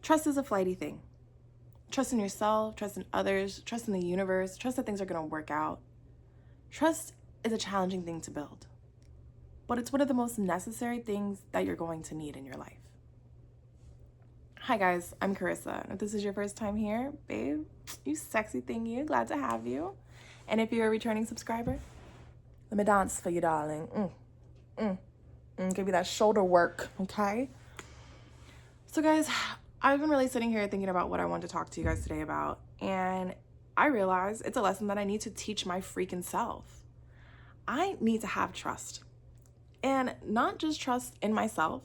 Trust is a flighty thing. Trust in yourself, trust in others, trust in the universe, trust that things are going to work out. Trust is a challenging thing to build, but it's one of the most necessary things that you're going to need in your life. Hi guys, I'm Karissa, and if this is your first time here, babe, you sexy thing, you, glad to have you. And if you're a returning subscriber, let me dance for you, darling. Give you that shoulder work, okay? So guys, I've been really sitting here thinking about what I want to talk to you guys today about, and I realize it's a lesson that I need to teach my freaking self. I need to have trust, and not just trust in myself,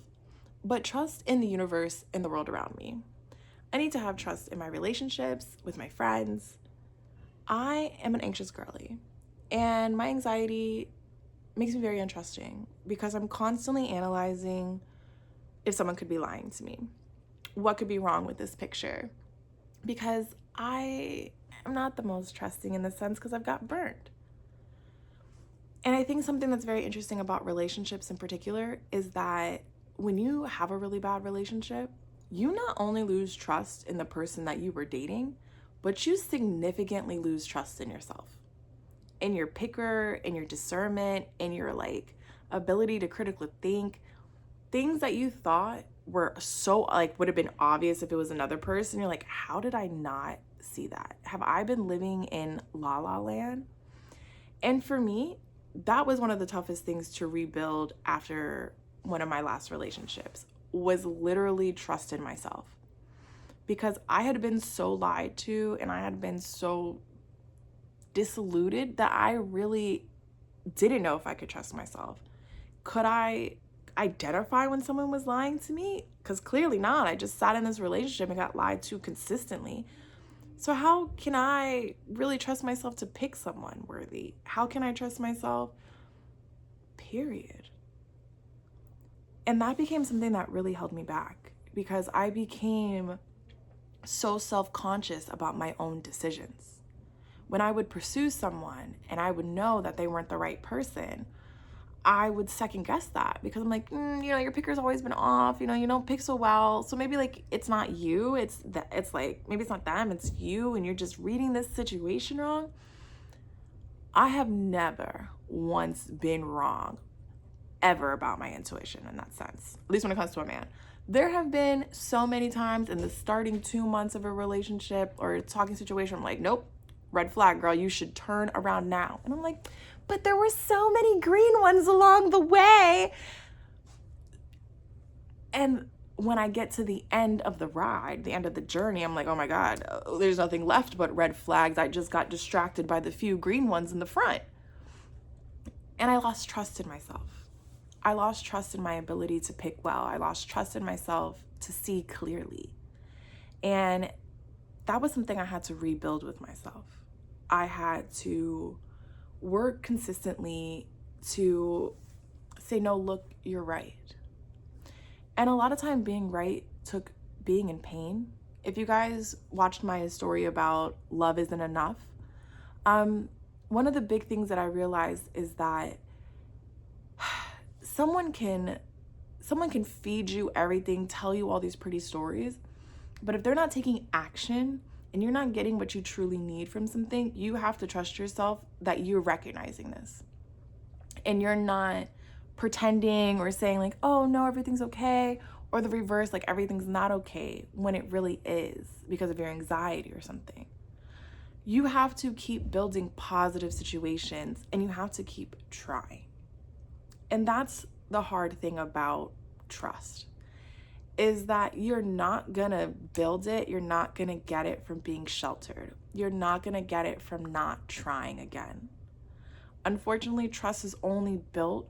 but trust in the universe and the world around me. I need to have trust in my relationships, with my friends. I am an anxious girly, and my anxiety makes me very untrusting because I'm constantly analyzing if someone could be lying to me. What could be wrong with this picture? Because I am not the most trusting in this sense because I've got burned. And I think something that's very interesting about relationships in particular is that when you have a really bad relationship, you not only lose trust in the person that you were dating, but you significantly lose trust in yourself, in your picker, in your discernment, in your ability to critically think. Things that you thought were so would have been obvious if it was another person. You're like, how did I not see that? Have I been living in la la land? And for me, that was one of the toughest things to rebuild after one of my last relationships, was literally trust in myself. Because I had been so lied to and I had been so disillusioned that I really didn't know if I could trust myself. Could I identify when someone was lying to me? Because clearly not. I just sat in this relationship and got lied to consistently. So how can I really trust myself to pick someone worthy? How can I trust myself? Period. And that became something that really held me back because I became so self-conscious about my own decisions. When I would pursue someone and I would know that they weren't the right person, I would second guess that because I'm like, your picker's always been off, you don't pick so well. So maybe it's not you, maybe it's not them, it's you, and you're just reading this situation wrong. I have never once been wrong ever about my intuition in that sense, at least when it comes to a man. There have been so many times in the starting 2 months of a relationship or a talking situation, I'm like, nope, red flag, girl, you should turn around now. And I'm like, but there were so many green ones along the way. And when I get to the end of the ride, the end of the journey, I'm like, oh my God, there's nothing left but red flags. I just got distracted by the few green ones in the front. And I lost trust in myself. I lost trust in my ability to pick well. I lost trust in myself to see clearly. And that was something I had to rebuild with myself. I had to work consistently to say, no, look, you're right. And a lot of time being right took being in pain. If you guys watched my story about love isn't enough, one of the big things that I realized is that someone can feed you everything, tell you all these pretty stories, but if they're not taking action and you're not getting what you truly need from something, you have to trust yourself that you're recognizing this. And you're not pretending or saying oh no, everything's okay, or the reverse, everything's not okay, when it really is because of your anxiety or something. You have to keep building positive situations and you have to keep trying. And that's the hard thing about trust, is that you're not gonna build it, you're not gonna get it from being sheltered. You're not gonna get it from not trying again. Unfortunately, trust is only built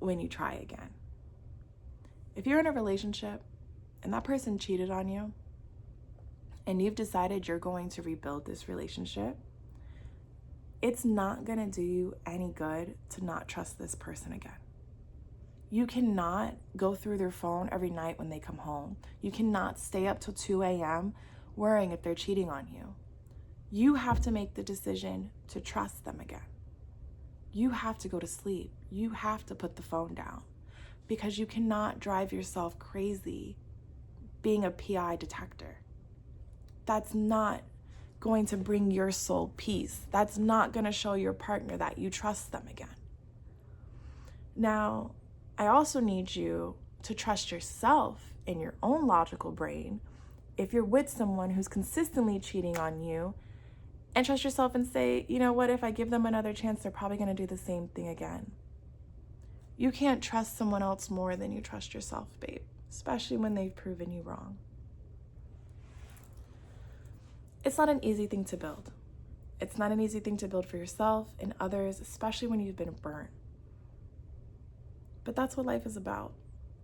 when you try again. If you're in a relationship and that person cheated on you and you've decided you're going to rebuild this relationship, it's not gonna do you any good to not trust this person again. You cannot go through their phone every night when they come home. You cannot stay up till 2 a.m. worrying if they're cheating on you. You have to make the decision to trust them again. You have to go to sleep. You have to put the phone down because you cannot drive yourself crazy being a PI detector. That's not going to bring your soul peace. That's not going to show your partner that you trust them again. Now, I also need you to trust yourself in your own logical brain if you're with someone who's consistently cheating on you, and trust yourself and say, you know what, if I give them another chance, they're probably going to do the same thing again. You can't trust someone else more than you trust yourself, babe, especially when they've proven you wrong. It's not an easy thing to build. It's not an easy thing to build for yourself and others, especially when you've been burnt. But that's what life is about,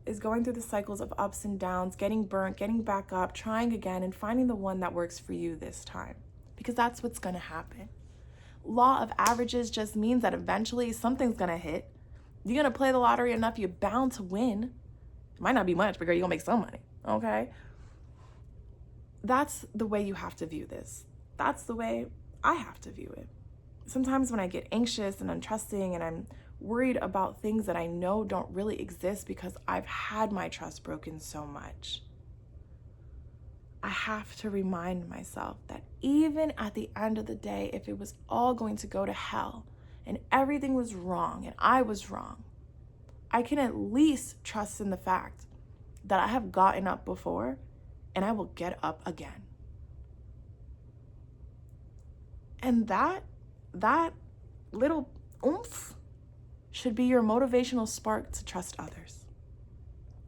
is going through the cycles of ups and downs, getting burnt, getting back up, trying again, and finding the one that works for you this time. Because that's what's going to happen. Law of averages just means that eventually something's going to hit. You're going to play the lottery enough, you're bound to win. It might not be much, but girl, you're going to make some money, okay? That's the way you have to view this. That's the way I have to view it. Sometimes when I get anxious and untrusting and I'm worried about things that I know don't really exist because I've had my trust broken so much, I have to remind myself that even at the end of the day, if it was all going to go to hell and everything was wrong and I was wrong, I can at least trust in the fact that I have gotten up before and I will get up again. And that little oomph should be your motivational spark to trust others.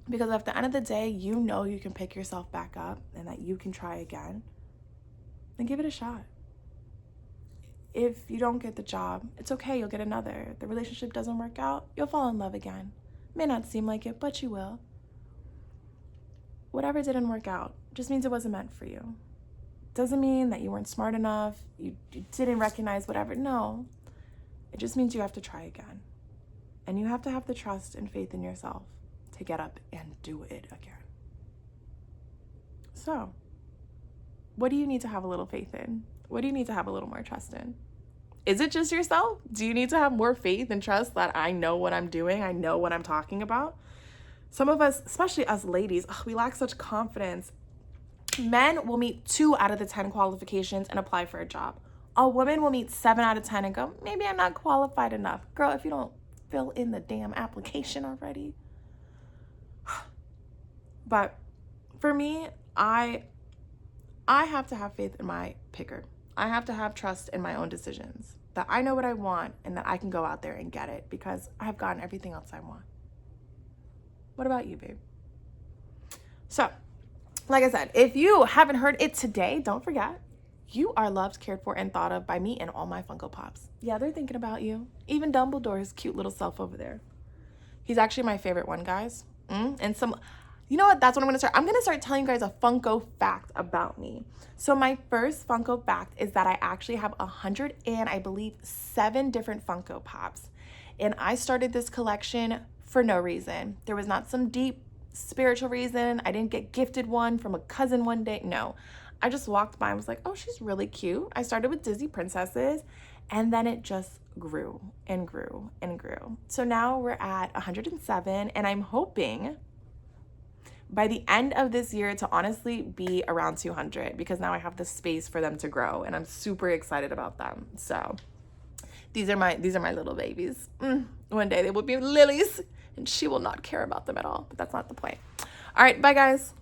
Because at the end of the day, you know you can pick yourself back up and that you can try again. Then give it a shot. If you don't get the job, it's okay, you'll get another. If the relationship doesn't work out, you'll fall in love again. May not seem like it, but you will. Whatever didn't work out just means it wasn't meant for you. Doesn't mean that you weren't smart enough, you didn't recognize whatever. No, it just means you have to try again. And you have to have the trust and faith in yourself to get up and do it again. So, what do you need to have a little faith in? What do you need to have a little more trust in? Is it just yourself? Do you need to have more faith and trust that I know what I'm doing? I know what I'm talking about? Some of us, especially us ladies, we lack such confidence. Men will meet 2 out of the 10 qualifications and apply for a job. A woman will meet 7 out of 10 and go, maybe I'm not qualified enough. Girl, if you don't fill in the damn application already. But for me, I have to have faith in my picker. I have to have trust in my own decisions, that I know what I want and that I can go out there and get it because I've gotten everything else I want. What about you, babe? So, like I said, if you haven't heard it today, don't forget, you are loved, cared for, and thought of by me and all my Funko Pops. Yeah, they're thinking about you. Even Dumbledore's cute little self over there. He's actually my favorite one, guys. And some... You know what? That's what I'm going to start. I'm going to start telling you guys a Funko fact about me. So my first Funko fact is that I actually have 7 different Funko Pops. And I started this collection for no reason. There was not some deep spiritual reason. I didn't get gifted one from a cousin one day. No. I just walked by and was like, oh, she's really cute. I started with Disney princesses. And then it just grew and grew and grew. So now we're at 107. And I'm hoping by the end of this year to honestly be around 200 because now I have the space for them to grow and I'm super excited about them. So these are my little babies. One day they will be Lily's and she will not care about them at all, but that's not the point. All right, bye guys.